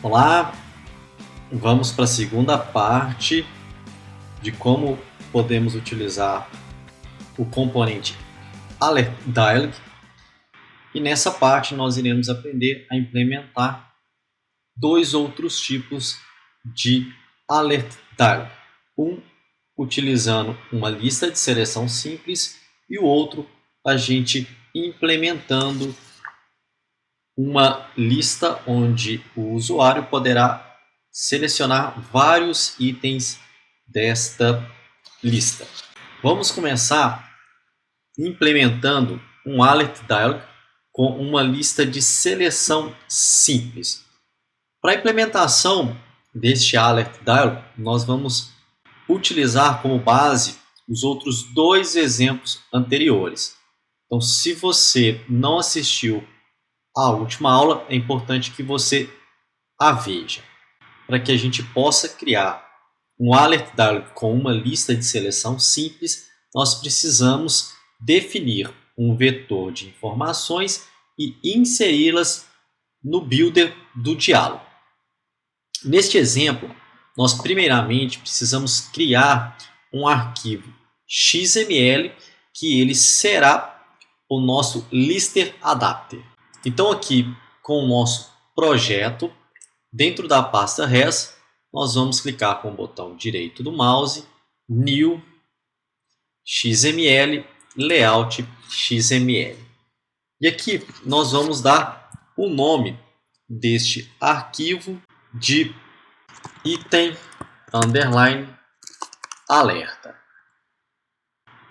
Olá, vamos para a segunda parte de como podemos utilizar o componente AlertDialog, e nessa parte nós iremos aprender a implementar dois outros tipos de AlertDialog, um utilizando uma lista de seleção simples e o outro a gente implementando uma lista onde o usuário poderá selecionar vários itens desta lista. Vamos começar implementando um AlertDialog com uma lista de seleção simples. Para a implementação deste AlertDialog, nós vamos utilizar como base os outros dois exemplos anteriores. Então, se você não assistiu à última aula, é importante que você a veja, para que a gente possa criar um AlertDialog com uma lista de seleção simples. Nós precisamos definir um vetor de informações e inseri-las no builder do diálogo. Neste exemplo, nós primeiramente precisamos criar um arquivo XML que ele será o nosso lister adapter. Então aqui com o nosso projeto, dentro da pasta res, nós vamos clicar com o botão direito do mouse, New, XML, Layout XML. E aqui nós vamos dar o nome deste arquivo de item underline alerta.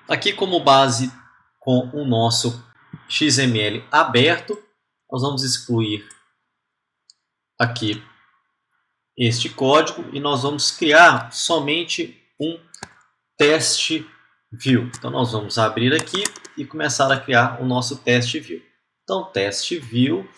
Aqui como base com o nosso XML aberto, nós vamos excluir aqui este código e nós vamos criar somente um teste view. Então nós vamos abrir aqui e começar a criar o nosso teste view. Então teste view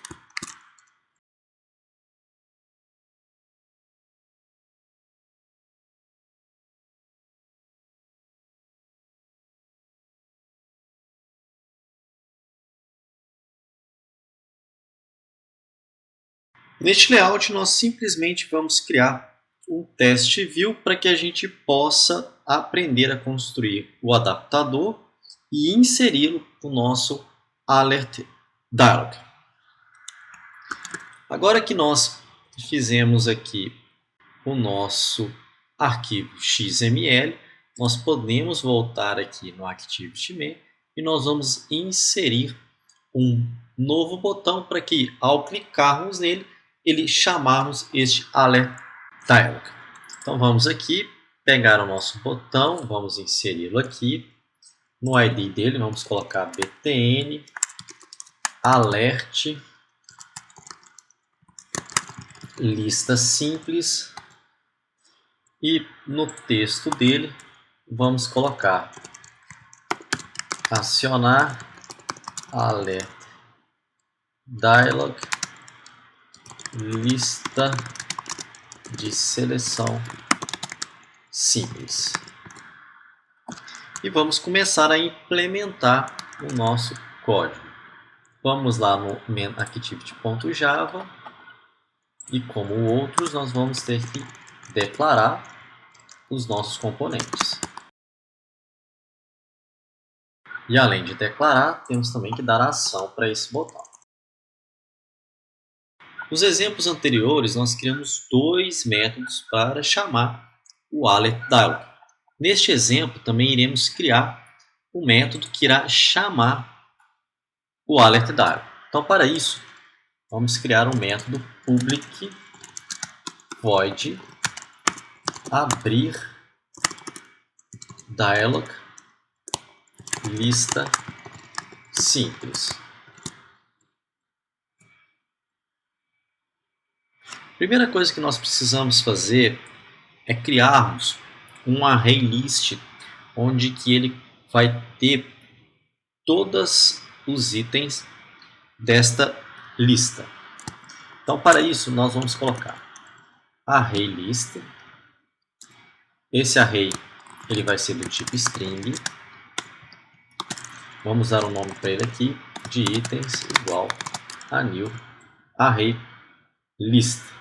Neste layout, nós simplesmente vamos criar um teste view para que a gente possa aprender a construir o adaptador e inseri-lo no nosso AlertDialog. Agora que nós fizemos aqui o nosso arquivo XML, nós podemos voltar aqui no ActivityMen e nós vamos inserir um novo botão para que, ao clicarmos nele, ele chamarmos este AlertDialog. Então vamos aqui, pegar o nosso botão, vamos inseri-lo aqui. No ID dele vamos colocar btn alert lista simples e no texto dele vamos colocar acionar AlertDialog lista de seleção simples. E vamos começar a implementar o nosso código. Vamos lá no main-activity.java e, como outros, nós vamos ter que declarar os nossos componentes. E além de declarar, temos também que dar ação para esse botão. Nos exemplos anteriores, nós criamos dois métodos para chamar o AlertDialog. Neste exemplo, também iremos criar um método que irá chamar o AlertDialog. Então, para isso, vamos criar um método public void abrir dialog lista simples. Primeira coisa que nós precisamos fazer é criarmos um array list onde que ele vai ter todos os itens desta lista. Então, para isso, nós vamos colocar array list. Esse array ele vai ser do tipo string. Vamos dar um nome para ele aqui de itens igual a new array list.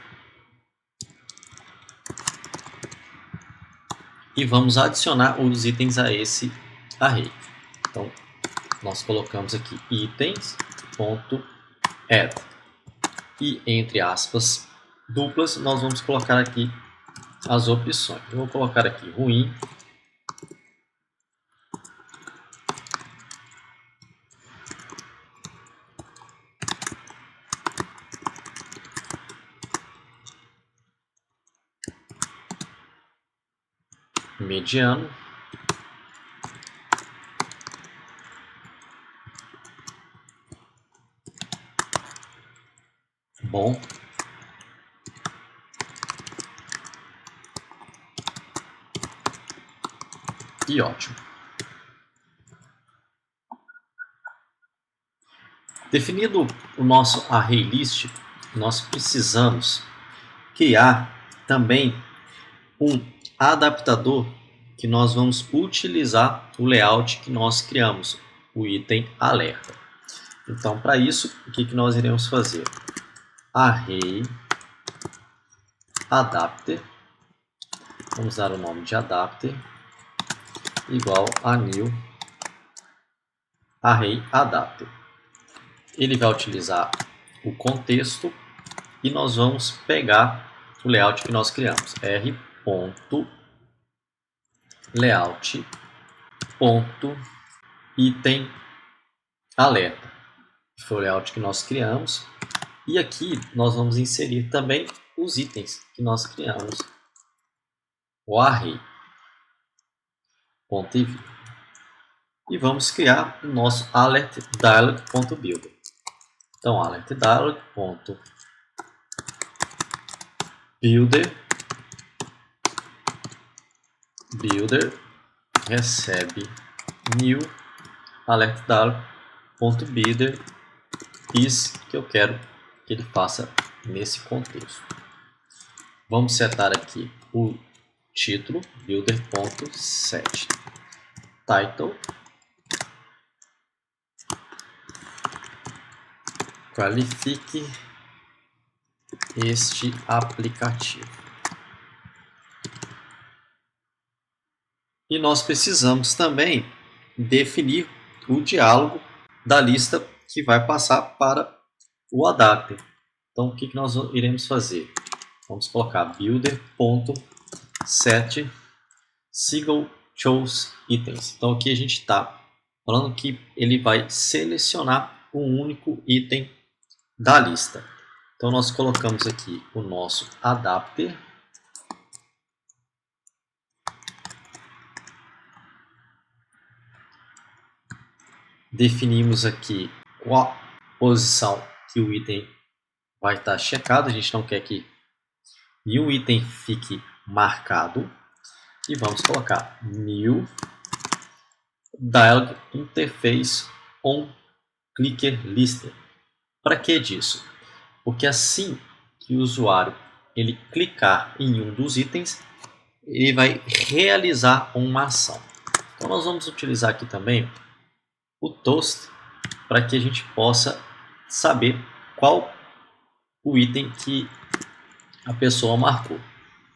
e vamos adicionar os itens a esse array. Então, nós colocamos aqui itens.add e entre aspas duplas nós vamos colocar aqui as opções. Eu vou colocar aqui ruim, mediano, bom, e ótimo. Definido o nosso array list, nós precisamos criar também um adaptador que nós vamos utilizar o layout que nós criamos, o item alerta. Então, para isso, o que nós iremos fazer? Array adapter, vamos dar o nome de adapter, igual a new array adapter. Ele vai utilizar o contexto e nós vamos pegar o layout que nós criamos, r.layout.item alerta, que foi o layout que nós criamos, e aqui nós vamos inserir também os itens que nós criamos, o array.env, e vamos criar o nosso alertDialog.builder. Então, alertDialog.builder recebe new alertDialog.builder is que eu quero que ele faça nesse contexto. Vamos setar aqui o título builder.set title, qualifique este aplicativo. E nós precisamos também definir o diálogo da lista que vai passar para o adapter. Então, o que nós iremos fazer? Vamos colocar builder.set single choose items. Então, aqui a gente está falando que ele vai selecionar um único item da lista. Então, nós colocamos aqui o nosso adapter. Definimos aqui qual posição que o item vai estar checado. A gente não quer que nenhum item fique marcado. E vamos colocar new dialog interface on clicker lister. Para que disso? Porque assim que o usuário ele clicar em um dos itens, ele vai realizar uma ação. Então nós vamos utilizar aqui também o toast para que a gente possa saber qual o item que a pessoa marcou.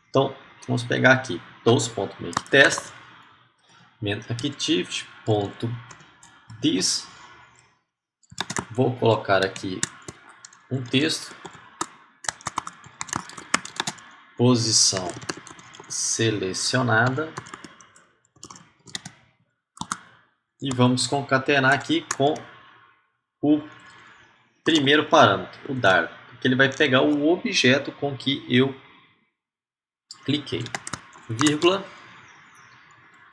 Então vamos pegar aqui toast.makeTest, activity.this, vou colocar aqui um texto, posição selecionada, e vamos concatenar aqui com o primeiro parâmetro, o dar, que ele vai pegar o objeto com que eu cliquei, vírgula,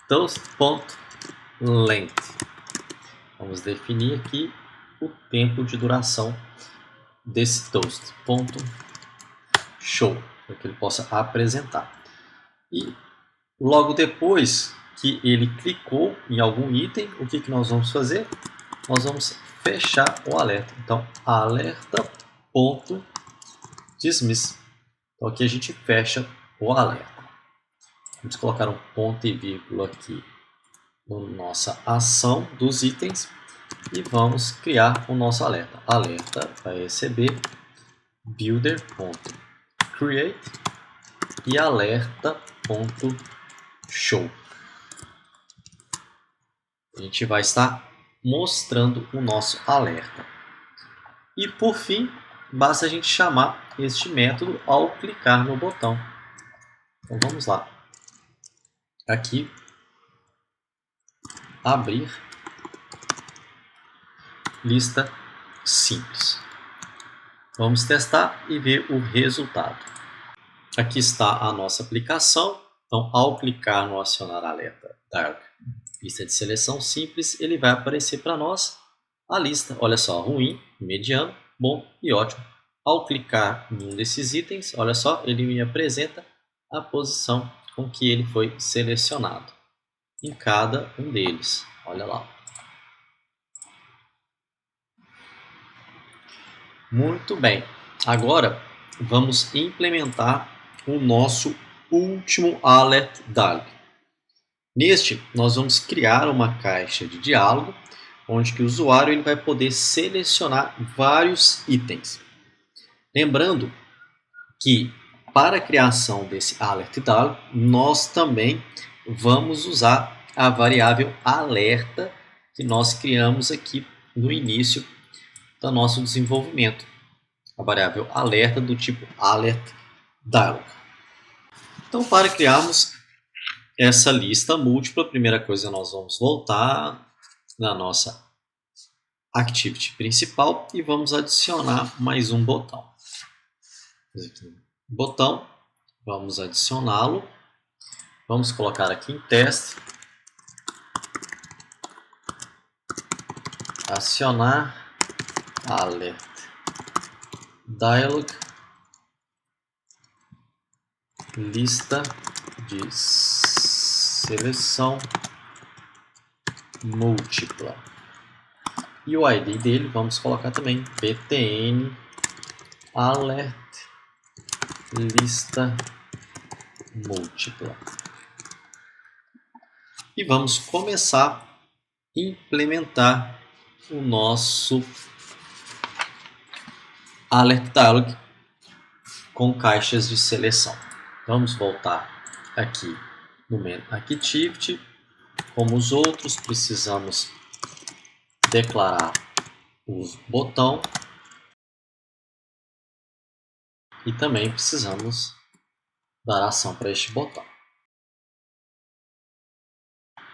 toast.length. Vamos definir aqui o tempo de duração desse toast, ponto show, para que ele possa apresentar. E logo depois que ele clicou em algum item, o que nós vamos fazer? Nós vamos fechar o alerta. Então, alerta.dismiss. Então, aqui a gente fecha o alerta. Vamos colocar um ponto e vírgula aqui na nossa ação dos itens e vamos criar o nosso alerta. Alerta vai receber builder.create e alerta.show. show. A gente vai estar mostrando o nosso alerta. E por fim, basta a gente chamar este método ao clicar no botão. Então vamos lá. Aqui, abrir lista simples. Vamos testar e ver o resultado. Aqui está a nossa aplicação. Então, ao clicar no acionar alerta Dialog lista de seleção simples, ele vai aparecer para nós a lista. Olha só, ruim, mediano, bom e ótimo. Ao clicar em um desses itens, olha só, ele me apresenta a posição com que ele foi selecionado em cada um deles. Olha lá. Muito bem. Agora vamos implementar o nosso último Alert Dialog. Neste, nós vamos criar uma caixa de diálogo onde que o usuário ele vai poder selecionar vários itens. Lembrando que para a criação desse Alert Dialog, nós também vamos usar a variável alerta que nós criamos aqui no início do nosso desenvolvimento. A variável alerta do tipo Alert Dialog. Então, para criarmos essa lista múltipla, a primeira coisa nós vamos voltar na nossa Activity principal e vamos adicionar mais um botão. Botão, vamos adicioná-lo. Vamos colocar aqui em teste. Acionar Alert Dialog lista de seleção múltipla. E o ID dele vamos colocar também btn alert lista múltipla. E vamos começar a implementar o nosso Alert Dialog com caixas de seleção. Vamos voltar aqui no menu Activity. Como os outros, precisamos declarar o botão e também precisamos dar ação para este botão.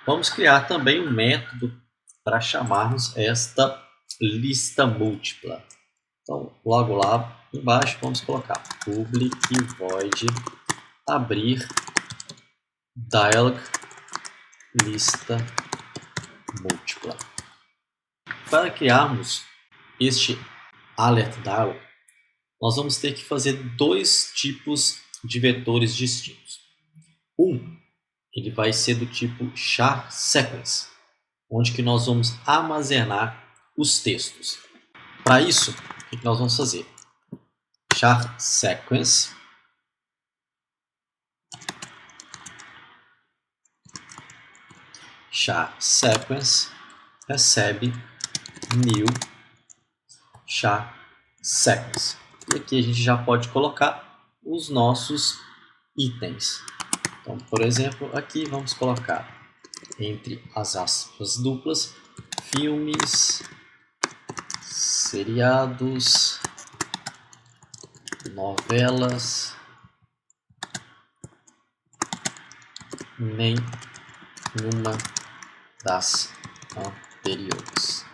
Vamos criar também um método para chamarmos esta lista múltipla. Então, logo lá embaixo, vamos colocar public void abrir dialog lista múltipla. Para criarmos este alert dialog, nós vamos ter que fazer dois tipos de vetores distintos. Ele vai ser do tipo char sequence, onde que nós vamos armazenar os textos. Para isso, o que nós vamos fazer? Char sequence recebe new char sequence. E aqui a gente já pode colocar os nossos itens. Então, por exemplo, aqui vamos colocar entre as aspas duplas filmes, seriados, novelas, nem uma das anteriores.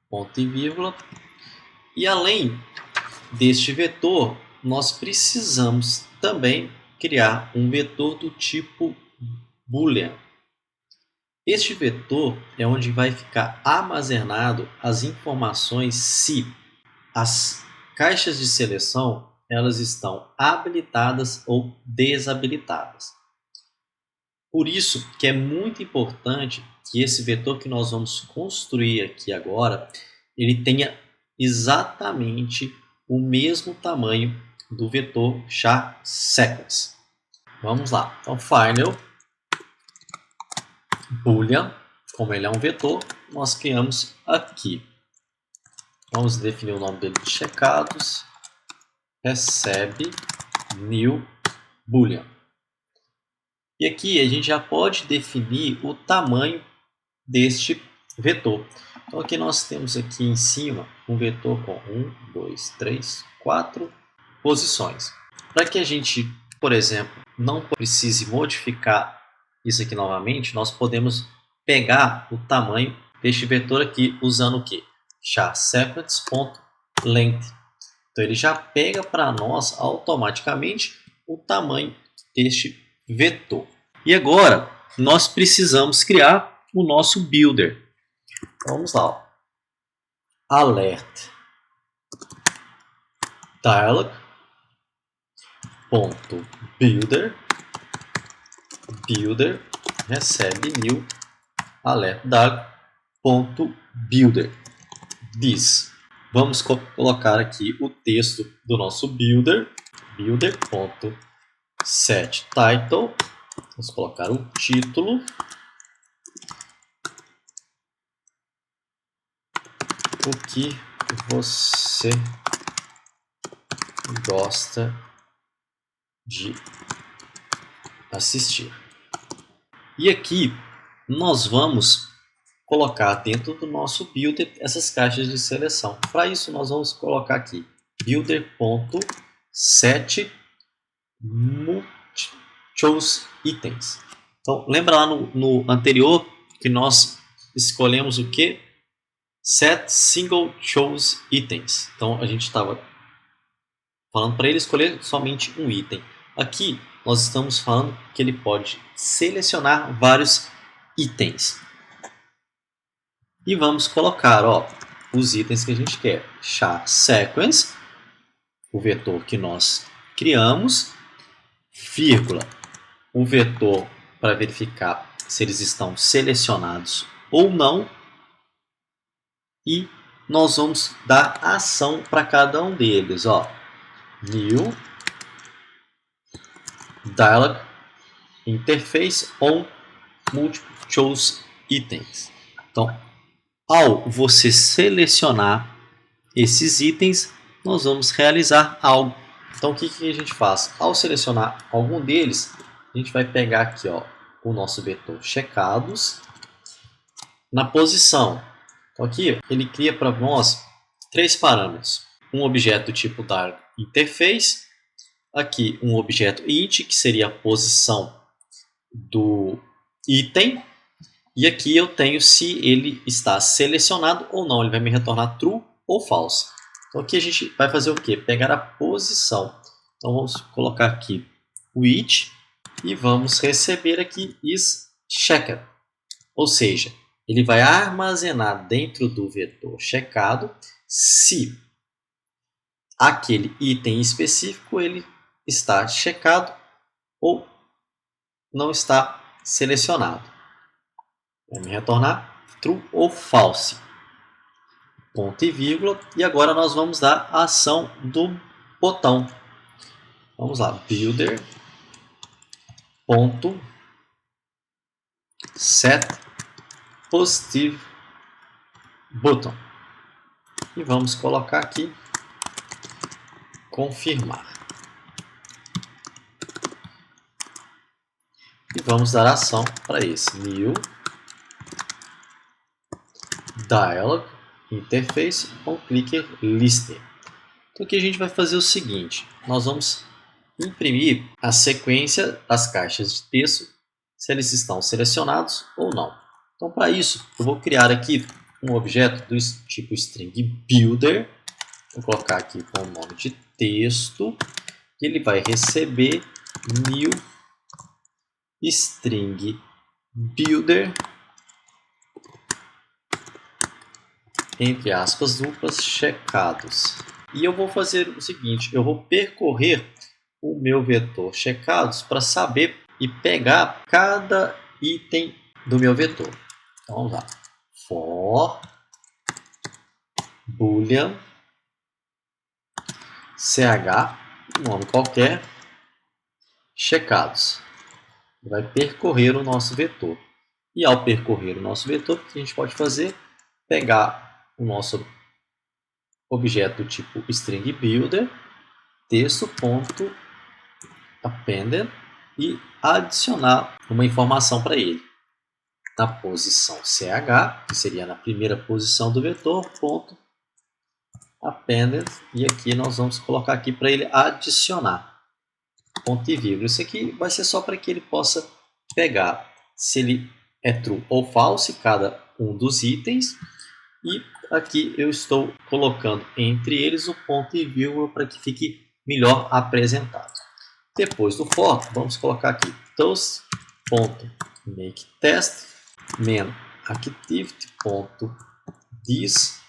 Ponto e vírgula. E além deste vetor, nós precisamos também criar um vetor do tipo Boolean. Este vetor é onde vai ficar armazenado as informações se as caixas de seleção elas estão habilitadas ou desabilitadas. Por isso que é muito importante que esse vetor que nós vamos construir aqui agora, ele tenha exatamente o mesmo tamanho do vetor char sequence. Vamos lá. Então, final boolean, como ele é um vetor, nós criamos aqui. Vamos definir o nome dele de checados. Recebe new boolean. E aqui a gente já pode definir o tamanho deste vetor. Então aqui nós temos aqui em cima um vetor com 1, 2, 3, 4 posições. Para que a gente, por exemplo, não precise modificar isso aqui novamente, nós podemos pegar o tamanho deste vetor aqui usando o que? char_sequence.length. Então ele já pega para nós automaticamente o tamanho deste vetor. E agora nós precisamos criar o nosso builder. Vamos lá. Ó. Alert dialog ponto builder recebe new alert dialog ponto builder this. Vamos colocar aqui o texto do nosso builder ponto set title. Vamos colocar o título. O que você gosta de assistir. E aqui nós vamos colocar dentro do nosso builder essas caixas de seleção. Para isso nós vamos colocar aqui builder.set choose itens. Então lembra lá no anterior que nós escolhemos o que? Set single choose itens. Então a gente estava falando para ele escolher somente um item. Aqui nós estamos falando que ele pode selecionar vários itens. E vamos colocar os itens que a gente quer. char_sequence, o vetor que nós criamos, vírgula, um vetor para verificar se eles estão selecionados ou não. E nós vamos dar ação para cada um deles. New dialog interface on multiple choose itens. Então, ao você selecionar esses itens, nós vamos realizar algo. Então, o que a gente faz? Ao selecionar algum deles, a gente vai pegar aqui o nosso vetor checados na posição. Então, aqui ele cria para nós 3 parâmetros. Um objeto tipo dialog interface, aqui um objeto int, que seria a posição do item, e aqui eu tenho se ele está selecionado ou não, ele vai me retornar true ou false. Então aqui a gente vai fazer o que? Pegar a posição. Então vamos colocar aqui o it e vamos receber aqui is checked, ou seja, ele vai armazenar dentro do vetor checado se aquele item específico ele está checado ou não está selecionado. Vai me retornar true ou false. Ponto e vírgula. E agora nós vamos dar a ação do botão. Vamos lá. Builder. Ponto. Set positive button. E vamos colocar aqui confirmar. E vamos dar ação para esse new dialog interface on clicker listener. Então aqui a gente vai fazer o seguinte, nós vamos imprimir a sequência das caixas de texto, se eles estão selecionados ou não. Então para isso eu vou criar aqui um objeto do tipo string builder, vou colocar aqui com o nome de texto, e ele vai receber new string builder, entre aspas duplas, checados. E eu vou fazer o seguinte, eu vou percorrer o meu vetor checados para saber e pegar cada item do meu vetor. Então vamos lá. For boolean ch, um nome qualquer, checados. Vai percorrer o nosso vetor. E ao percorrer o nosso vetor, o que a gente pode fazer? Pegar o nosso objeto tipo string builder, texto.appended e adicionar uma informação para ele. Na posição CH, que seria na primeira posição do vetor, ponto appended, e aqui nós vamos colocar aqui para ele adicionar ponto e vírgula. Isso aqui vai ser só para que ele possa pegar se ele é true ou false cada um dos itens, e aqui eu estou colocando entre eles o ponto e vírgula para que fique melhor apresentado. Depois do for, vamos colocar aqui toast.makeTest main activity.this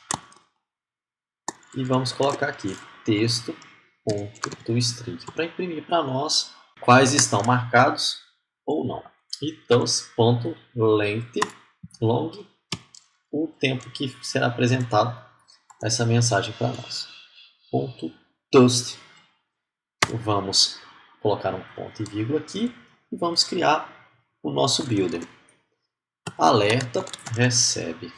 e vamos colocar aqui texto.toString para imprimir para nós quais estão marcados ou não. E toast.length long o tempo que será apresentado essa mensagem para nós. .toast. Vamos colocar um ponto e vírgula aqui e vamos criar o nosso builder. Alerta recebe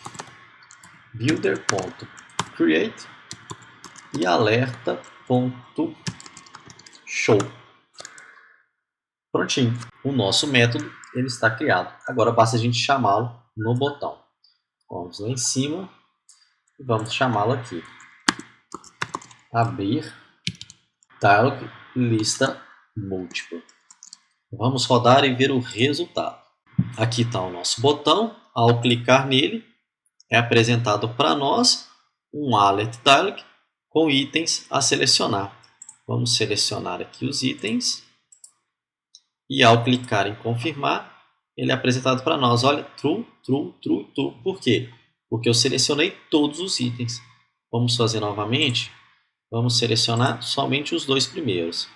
builder.create e alerta.show. Prontinho. O nosso método ele está criado. Agora basta a gente chamá-lo no botão. Vamos lá em cima e vamos chamá-lo aqui. Abrir dialog lista múltipla. Vamos rodar e ver o resultado. Aqui está o nosso botão. Ao clicar nele, é apresentado para nós um alert dialog com itens a selecionar. Vamos selecionar aqui os itens. E ao clicar em confirmar, ele é apresentado para nós. Olha, true, true, true, true. Por quê? Porque eu selecionei todos os itens. Vamos fazer novamente. Vamos selecionar somente os dois primeiros.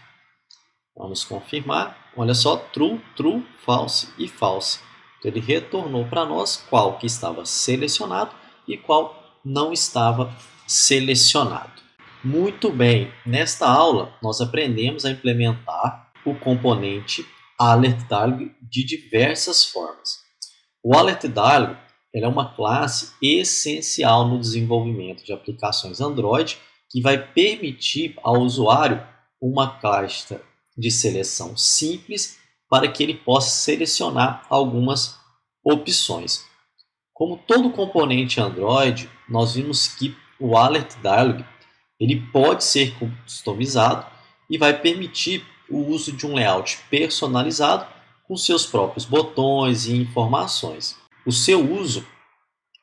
Vamos confirmar. Olha só, true, true, false e false. Então, ele retornou para nós qual que estava selecionado e qual não estava selecionado. Muito bem, nesta aula nós aprendemos a implementar o componente alert dialog de diversas formas. O alert dialog é uma classe essencial no desenvolvimento de aplicações Android que vai permitir ao usuário uma caixa de seleção simples para que ele possa selecionar algumas opções. Como todo componente Android, nós vimos que o alert dialog ele pode ser customizado e vai permitir o uso de um layout personalizado com seus próprios botões e informações. O seu uso,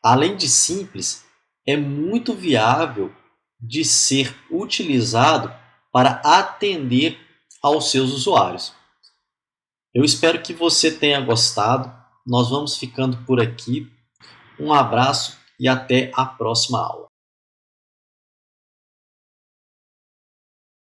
além de simples, é muito viável de ser utilizado para atender aos seus usuários. Eu espero que você tenha gostado. Nós vamos ficando por aqui. Um abraço e até a próxima aula.